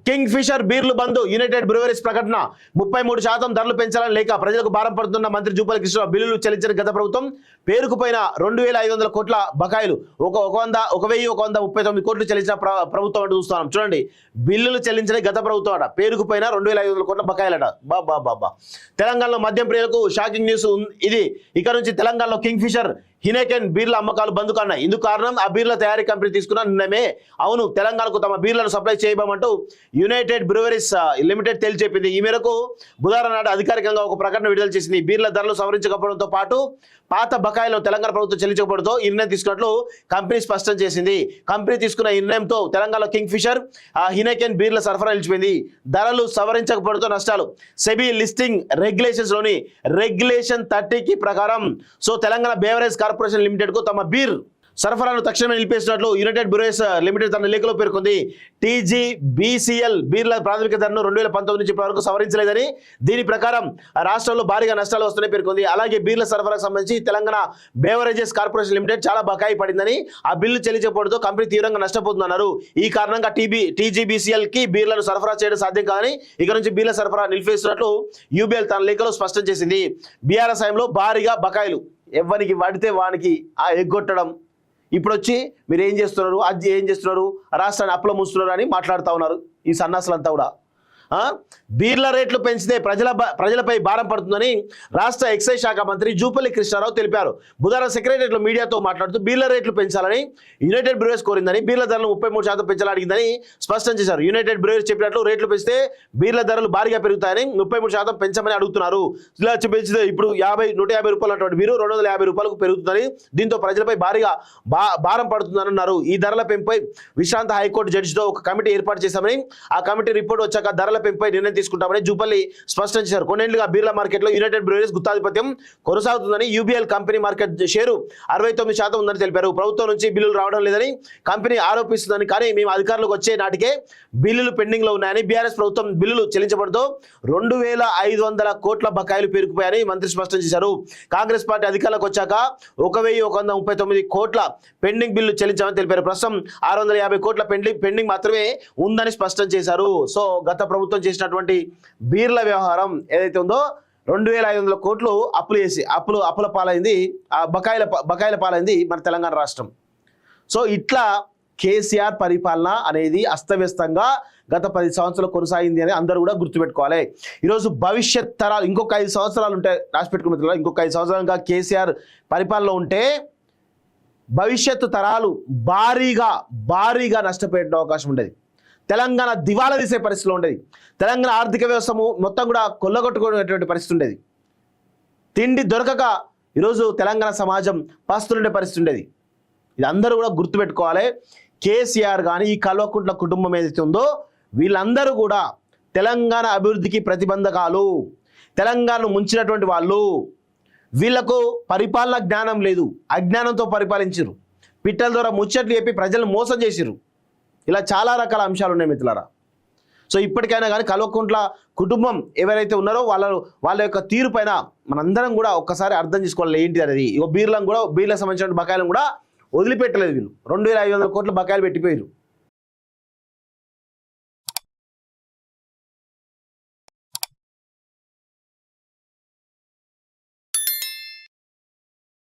King fissure బీర్లు బంద్ United breweries ప్రకటన 33% ధరలు పెంచాలని లేక ప్రజలకు భారం పడుతున్న మంత్రి జూపల్లి కృష్ణరావు బిల్లులు చెల్లించిన గత ప్రభుత్వం పేరుకుపోయిన 2500 కోట్ల బకాయిలు 1139 కోట్లు చెల్లించిన ప్రభుత్వం అంటూ చూస్తున్నాం. చూడండి, బిల్లులు చెల్లించిన గత ప్రభుత్వం అట, పేరుకుపోయిన 2500 కోట్ల బకాయిలట. బాబా తెలంగాణలో మద్యం ప్రియులకు షాకింగ్ న్యూస్ ఇది. ఇక నుంచి తెలంగాణలో కింగ్ ఫిషర్ హినెకెన్ బీర్ల అమ్మకాలు బంద్ కన్నాయి. ఇందుకు కారణం ఆ బీర్ల తయారీ కంపెనీ తీసుకున్న నిర్ణయమే. అవును, తెలంగాణకు తమ బీర్లను సప్లై చేయబోమంటూ యునైటెడ్ బ్రూవరీస్ లిమిటెడ్ తేల్చెప్పింది. ఈ మేరకు బుధవారం నాడు అధికారికంగా ఒక ప్రకటన విడుదల చేసింది. బీర్ల ధరలు సవరించకపోవడంతో పాటు పాత బకాయిలను తెలంగాణ ప్రభుత్వం చెల్లించకపోవడంతో ఈ నిర్ణయం తీసుకున్నట్లు కంపెనీ స్పష్టం చేసింది. కంపెనీ తీసుకున్న ఈ నిర్ణయంతో తెలంగాణలో కింగ్ ఫిషర్ హినెకెన్ బీర్ల సరఫరా నిలిచిపోయింది. ధరలు సవరించకపోవడంతో నష్టాలు. సెబీ లిస్టింగ్ రెగ్యులేషన్స్ లోని రెగ్యులేషన్ 30 ప్రకారం తెలంగాణ బేవరేజ్ కార్పొరేషన్ లిమిటెడ్ కు తమ బీర్ సరఫరాను తక్షణమే నిలిపేసినట్లు యునైటెడ్ బ్రూవరీస్ లిమిటెడ్ తన లేఖలో పేర్కొంది. టీజీబీసీఎల్ బీర్ల ప్రాథమిక ధరను 2019 నుంచి ఇప్పటివరకు సవరించలేదని, దీని ప్రకారం రాష్ట్రంలో భారీగా నష్టాలు వస్తున్నాయని పేర్కొంది. అలాగే బీర్ల సరఫరాకు సంబంధించి తెలంగాణ బేవరేజెస్ కార్పొరేషన్ లిమిటెడ్ చాలా బకాయి పడిందని, ఆ బిల్లు చెల్లించకపోవడంతో కంపెనీ తీవ్రంగా నష్టపోతుందన్నారు. ఈ కారణంగా టీజీబీసీఎల్ కి బీర్లను సరఫరా చేయడం సాధ్యం కాదని ఇక నుంచి బీర్ల సరఫరా నిలిపేస్తున్నట్లు యూబీఎల్ తన లేఖలో స్పష్టం చేసింది. బీఆర్ఎస్ హయాంలో భారీగా బకాయిలు ఎవరికి వాడితే వానికి ఎగ్గొట్టడం, ఇప్పుడు వచ్చి మీరు ఏం చేస్తున్నారు, అది ఏం చేస్తున్నారు, రాష్ట్రాన్ని అప్పుల మూస్తున్నారు అని మాట్లాడుతూ ఉన్నారు ఈ సన్నాసులంతా కూడా. బీర్ల రేట్లు పెంచితే ప్రజలపై భారం పడుతుందని రాష్ట్ర ఎక్సైజ్ శాఖ మంత్రి జూపల్లి కృష్ణారావు తెలిపారు. బుధవారం సెక్రటరియట్లో మీడియాతో మాట్లాడుతూ బీర్ల రేట్లు పెంచాలని యునైటెడ్ బ్రూవరీస్ కోరిందని, బీర్ల ధరలు 33% పెంచాలని అడిగిందని స్పష్టం చేశారు. యునైటెడ్ బ్రూవరీస్ చెప్పినట్లు రేట్లు పెంచితే బీర్ల ధరలు భారీగా పెరుగుతాయని 33% పెంచమని అడుగుతున్నారు. ఇలా పెంచితే ఇప్పుడు 150 రూపాయలు అటువంటి బీరు 250 రూపాయలకు పెరుగుతుందని, దీంతో ప్రజలపై భారీగా భారం పడుతుందని అన్నారు. ఈ ధరల పెంపుపై విశ్రాంత హైకోర్టు జడ్జితో ఒక కమిటీ ఏర్పాటు చేశామని, ఆ కమిటీ రిపోర్ట్ వచ్చాక ధరల పెంపుపై నిర్ణయం తీసుకుంటామని జూపల్లి స్పష్టం చేశారు. కొన్నేళ్లుగా బీర్ల మార్కెట్లో యునైటెడ్ బ్రూవరీస్ గుత్తాధిపత్యం కొనసాగుతుందని, యూబీఎల్ కంపెనీ మార్కెట్ షేరు 69% ఉందని తెలిపారు. ప్రభుత్వం నుంచి బిల్లులు రావడం లేదని కంపెనీ ఆరోపిస్తుందని, కానీ మేము అధికారులకు వచ్చే నాటికే బిల్లులు పెండింగ్ లో ఉన్నాయని, బీఆర్ఎస్ ప్రభుత్వం బిల్లులు చెల్లించబడుతూ 2500 కోట్ల బకాయిలు పేరుకుపోయాయని మంత్రి స్పష్టం చేశారు. కాంగ్రెస్ పార్టీ అధికారంలోకి వచ్చాక 1139 కోట్ల పెండింగ్ బిల్లు చెల్లించామని తెలిపారు. ప్రస్తుతం 650 కోట్ల పెండింగ్ మాత్రమే ఉందని స్పష్టం చేశారు. గత ప్రభుత్వం చేసినటువంటి బీర్ల వ్యవహారం ఏదైతే ఉందో 2500 కోట్లు అప్పులు చేసి అప్పుల పాలైంది, ఆ బకాయిల పాలైంది మన తెలంగాణ రాష్ట్రం. ఇట్లా కేసీఆర్ పరిపాలన అనేది అస్తవ్యస్తంగా గత 10 సంవత్సరాలు కొనసాగింది అని అందరూ కూడా గుర్తుపెట్టుకోవాలి. ఈరోజు భవిష్యత్ తరాలు ఇంకొక 5 సంవత్సరాలు ఉంటే రాసిపెట్టుకున్న ఇంకొక 5 సంవత్సరాలుగా కేసీఆర్ పరిపాలనలో ఉంటే భవిష్యత్తు తరాలు భారీగా నష్టపోయే అవకాశం ఉండేది. తెలంగాణ దివాలా తీసే పరిస్థితిలో ఉండేది. తెలంగాణ ఆర్థిక వ్యవస్థ మొత్తం కూడా కొల్లగొట్టుకునేటువంటి పరిస్థితి ఉండేది. తిండి దొరకక ఈరోజు తెలంగాణ సమాజం పస్తులుండే పరిస్థితి ఉండేది. ఇది అందరూ కూడా గుర్తుపెట్టుకోవాలి. కేసీఆర్ కానీ ఈ కల్వకుంట్ల కుటుంబం ఏదైతే ఉందో వీళ్ళందరూ కూడా తెలంగాణ అభివృద్ధికి ప్రతిబంధకాలు, తెలంగాణను ముంచినటువంటి వాళ్ళు. వీళ్లకు పరిపాలన జ్ఞానం లేదు, అజ్ఞానంతో పరిపాలించారు. పిట్టల ద్వారా ముచ్చట్లు చెప్పి ప్రజలను మోసం చేసిరు. ఇలా చాలా రకాల అంశాలు ఉన్నాయి మిత్రులారా. ఇప్పటికైనా కానీ కల్వకుంట్ల కుటుంబం ఎవరైతే ఉన్నారో వాళ్ళ యొక్క తీరు పైన మనందరం కూడా ఒక్కసారి అర్థం చేసుకోవాలి ఏంటి అనేది. బీర్లకు సంబంధించిన బకాయిలను కూడా వదిలిపెట్టలేదు వీళ్ళు. 2500 కోట్ల బకాయిలు పెట్టిపోయారు.